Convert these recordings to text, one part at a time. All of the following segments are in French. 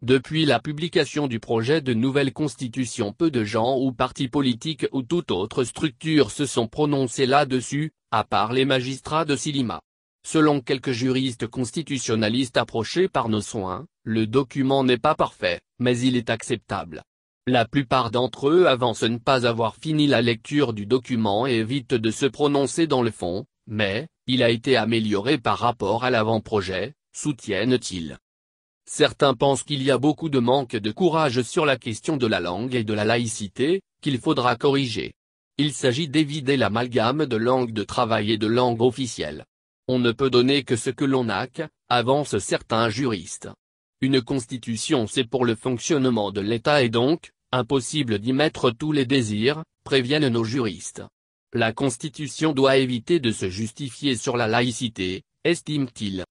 Depuis la publication du projet de nouvelle constitution, peu de gens ou partis politiques ou toute autre structure se sont prononcés là-dessus, à part les magistrats de Silima. Selon quelques juristes constitutionnalistes approchés par nos soins, le document n'est pas parfait, mais il est acceptable. La plupart d'entre eux avancent ne pas avoir fini la lecture du document et évitent de se prononcer dans le fond, mais, il a été amélioré par rapport à l'avant-projet, soutiennent-ils. Certains pensent qu'il y a beaucoup de manque de courage sur la question de la langue et de la laïcité, qu'il faudra corriger. Il s'agit d'éviter l'amalgame de langue de travail et de langue officielle. On ne peut donner que ce que l'on a, avancent certains juristes. Une constitution, c'est pour le fonctionnement de l'État et donc, impossible d'y mettre tous les désirs, préviennent nos juristes. La constitution doit éviter de se justifier sur la laïcité, estime-t-il.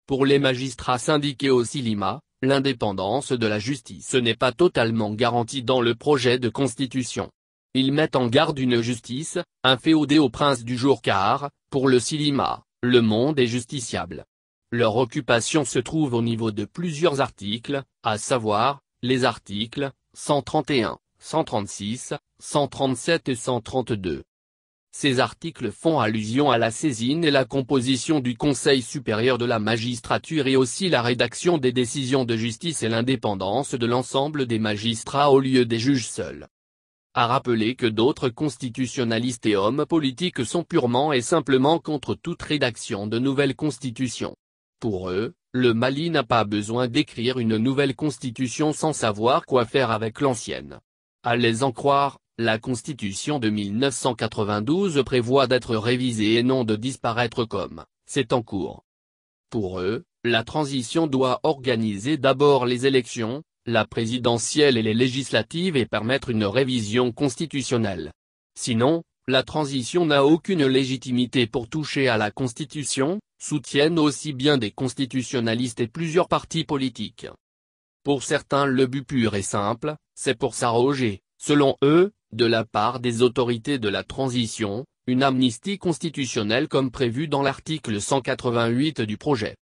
Pour les magistrats syndiqués au Silima, l'indépendance de la justice n'est pas totalement garantie dans le projet de constitution. Ils mettent en garde une justice, inféodée au prince du jour car, pour le Silima, le monde est justiciable. Leur occupation se trouve au niveau de plusieurs articles, à savoir, les articles 131, 136, 137 et 132. Ces articles font allusion à la saisine et la composition du Conseil supérieur de la magistrature et aussi la rédaction des décisions de justice et l'indépendance de l'ensemble des magistrats au lieu des juges seuls. À rappeler que d'autres constitutionnalistes et hommes politiques sont purement et simplement contre toute rédaction de nouvelle constitution. Pour eux, le Mali n'a pas besoin d'écrire une nouvelle constitution sans savoir quoi faire avec l'ancienne. À les en croire, la Constitution de 1992 prévoit d'être révisée et non de disparaître comme c'est en cours. Pour eux, la transition doit organiser d'abord les élections, la présidentielle et les législatives et permettre une révision constitutionnelle. Sinon, la transition n'a aucune légitimité pour toucher à la Constitution, soutiennent aussi bien des constitutionnalistes et plusieurs partis politiques. Pour certains le but pur et simple, c'est pour s'arroger, selon eux, de la part des autorités de la transition, une amnistie constitutionnelle comme prévu dans l'article 188 du projet.